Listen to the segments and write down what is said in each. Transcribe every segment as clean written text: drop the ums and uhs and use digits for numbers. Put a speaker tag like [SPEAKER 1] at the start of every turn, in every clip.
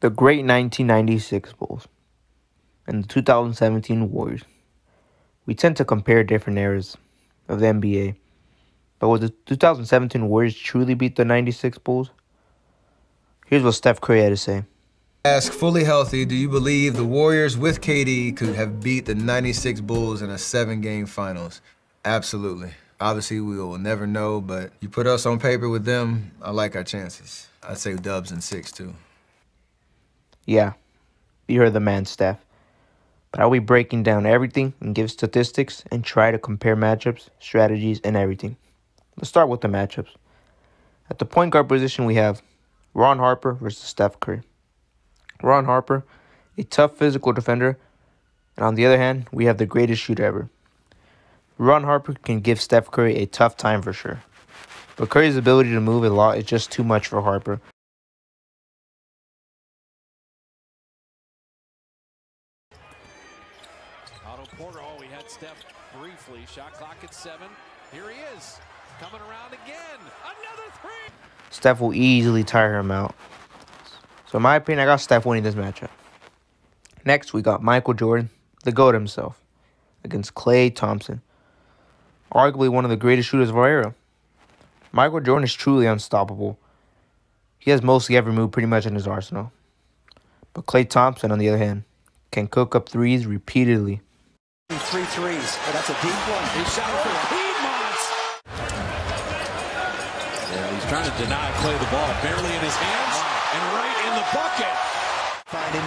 [SPEAKER 1] The great 1996 Bulls and the 2017 Warriors. We tend to compare different eras of the NBA, but would the 2017 Warriors truly beat the 96 Bulls? Here's what Steph Curry had to say.
[SPEAKER 2] Ask, fully healthy, do you believe the Warriors with KD could have beat the 96 Bulls in a 7-game finals? Absolutely. Obviously, we will never know, but you put us on paper with them, I like our chances. I'd say dubs in 6, too.
[SPEAKER 1] Yeah, you heard the man, Steph. But I'll be breaking down everything and give statistics and try to compare matchups, strategies, and everything. Let's start with the matchups. At the point guard position, we have Ron Harper versus Steph Curry. Ron Harper, a tough physical defender, and on the other hand, we have the greatest shooter ever. Ron Harper can give Steph Curry a tough time for sure, but Curry's ability to move a lot is just too much for Harper.
[SPEAKER 3] Otto Porter, he had Steph briefly. Shot clock at 7. Here he is, coming around again. Another 3.
[SPEAKER 1] Steph will easily tire him out. So in my opinion, I got Steph winning this matchup. Next, we got Michael Jordan, the GOAT himself, against Klay Thompson, arguably one of the greatest shooters of our era. Michael Jordan is truly unstoppable. He has mostly every move pretty much in his arsenal. But Klay Thompson, on the other hand, can cook up threes repeatedly.
[SPEAKER 4] 3 threes. Oh, that's a deep one.
[SPEAKER 3] He shot it for Piedmont. Yeah, he's trying to deny Klay the ball. Barely in his hands and right in the bucket.
[SPEAKER 4] Find him.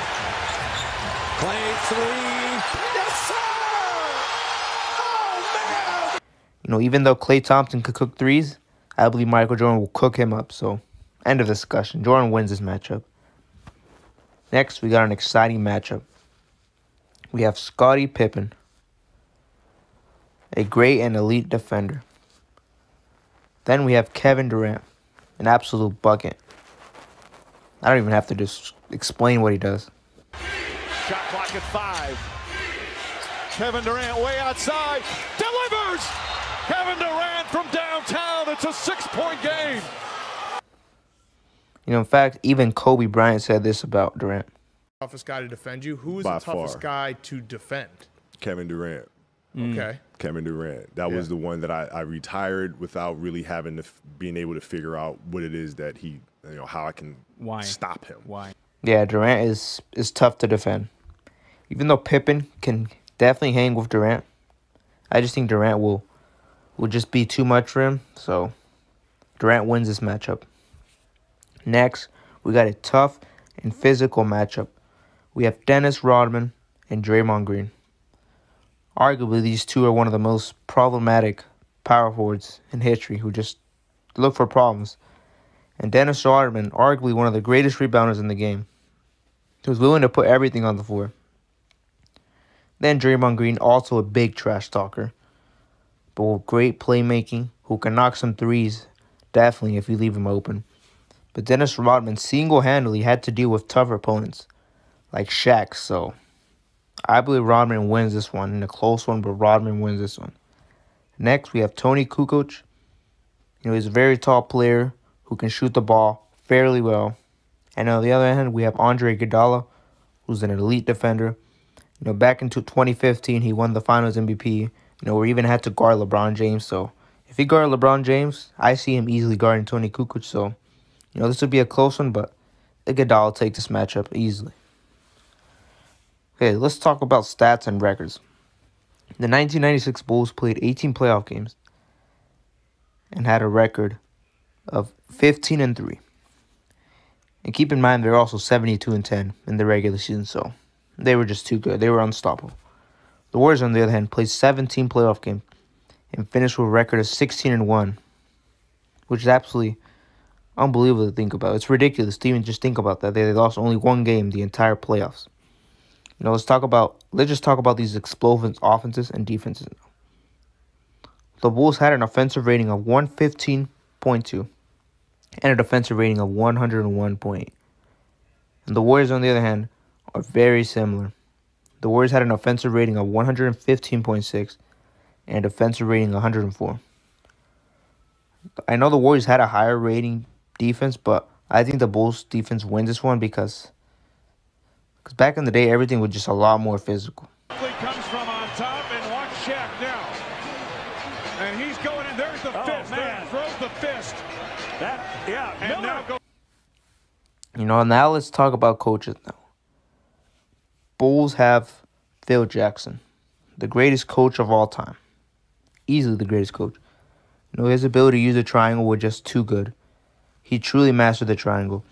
[SPEAKER 3] Klay 3. Yes, sir! Oh, man!
[SPEAKER 1] Even though Klay Thompson could cook threes, I believe Michael Jordan will cook him up. So, end of discussion. Jordan wins this matchup. Next, we got an exciting matchup. We have Scottie Pippen, a great and elite defender. Then we have Kevin Durant, an absolute bucket. I don't even have to just explain what he does.
[SPEAKER 5] Shot clock at 5. Kevin Durant way outside. Delivers! Kevin Durant from downtown. It's a 6-point game.
[SPEAKER 1] In fact, even Kobe Bryant said this about Durant.
[SPEAKER 6] Toughest guy to defend you? Who's
[SPEAKER 7] By
[SPEAKER 6] the toughest
[SPEAKER 7] far.
[SPEAKER 6] guy to defend?
[SPEAKER 7] Kevin Durant.
[SPEAKER 6] Okay.
[SPEAKER 7] Kevin Durant. That was the one that I retired without really having to being able to figure out what it is that he, how I can stop him.
[SPEAKER 5] Why?
[SPEAKER 1] Yeah, Durant is tough to defend. Even though Pippen can definitely hang with Durant, I just think Durant will just be too much for him. So Durant wins this matchup. Next, we got a tough and physical matchup. We have Dennis Rodman and Draymond Green. Arguably, these two are one of the most problematic power forwards in history who just look for problems. And Dennis Rodman, arguably one of the greatest rebounders in the game, who's willing to put everything on the floor. Then Draymond Green, also a big trash talker, but with great playmaking, who can knock some threes, definitely if you leave him open. But Dennis Rodman single-handedly had to deal with tougher opponents, like Shaq, so I believe Rodman wins this one in a close one, but Rodman wins this one. Next, we have Toni Kukoc. He's a very tall player who can shoot the ball fairly well. And on the other hand, we have Andre Iguodala, who's an elite defender. Back into 2015, he won the Finals MVP. We even had to guard LeBron James. So if he guarded LeBron James, I see him easily guarding Toni Kukoc. So, this would be a close one, but Iguodala will take this matchup easily. Okay, let's talk about stats and records. The 1996 Bulls played 18 playoff games and had a record of 15-3. And keep in mind, they're also 72-10 in the regular season, so they were just too good. They were unstoppable. The Warriors, on the other hand, played 17 playoff games and finished with a record of 16-1, which is absolutely unbelievable to think about. It's ridiculous to even just think about that. They lost only one game the entire playoffs. Let's just talk about these explosive offenses and defenses. The Bulls had an offensive rating of 115.2 and a defensive rating of 101.8. And the Warriors, on the other hand, are very similar. The Warriors had an offensive rating of 115.6 and a defensive rating of 104. I know the Warriors had a higher rating defense, but I think the Bulls defense wins this one because Because back in the day, everything was just a lot more physical.
[SPEAKER 5] Comes from on top and watch Shaq now. And he's going in. There's the fist. Man. Throws the fist. And now go.
[SPEAKER 1] You know, now let's talk about coaches now. Bulls have Phil Jackson, the greatest coach of all time. Easily the greatest coach. You know, his ability to use the triangle was just too good. He truly mastered the triangle.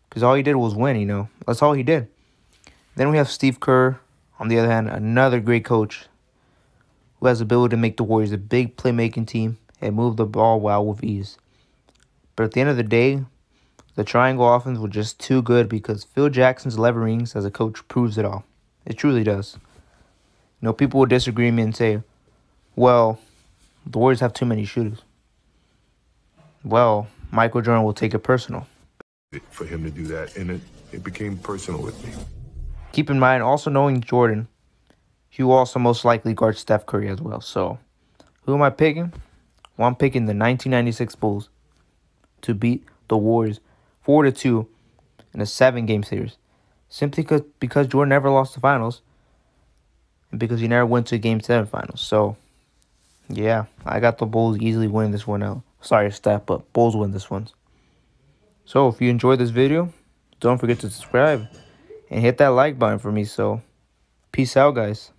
[SPEAKER 1] Because all he did was win, you know. That's all he did. Then we have Steve Kerr, on the other hand, another great coach who has the ability to make the Warriors a big playmaking team and move the ball well with ease. But at the end of the day, the triangle offense was just too good because Phil Jackson's 11 rings as a coach proves it all. It truly does. You know, people will disagree with me and say, well, the Warriors have too many shooters. Well, Michael Jordan will take it personal.
[SPEAKER 8] For him to do that, and it became personal with me.
[SPEAKER 1] Keep in mind, also knowing Jordan, he will also most likely guard Steph Curry as well. So, who am I picking? Well, I'm picking the 1996 Bulls to beat the Warriors 4-2 in a 7-game series. Simply because Jordan never lost the finals and because he never went to a Game 7 finals. So, yeah, I got the Bulls easily winning this one out. Sorry, Steph, but Bulls win this one. So, if you enjoyed this video, don't forget to subscribe and hit that like button for me. So, peace out, guys.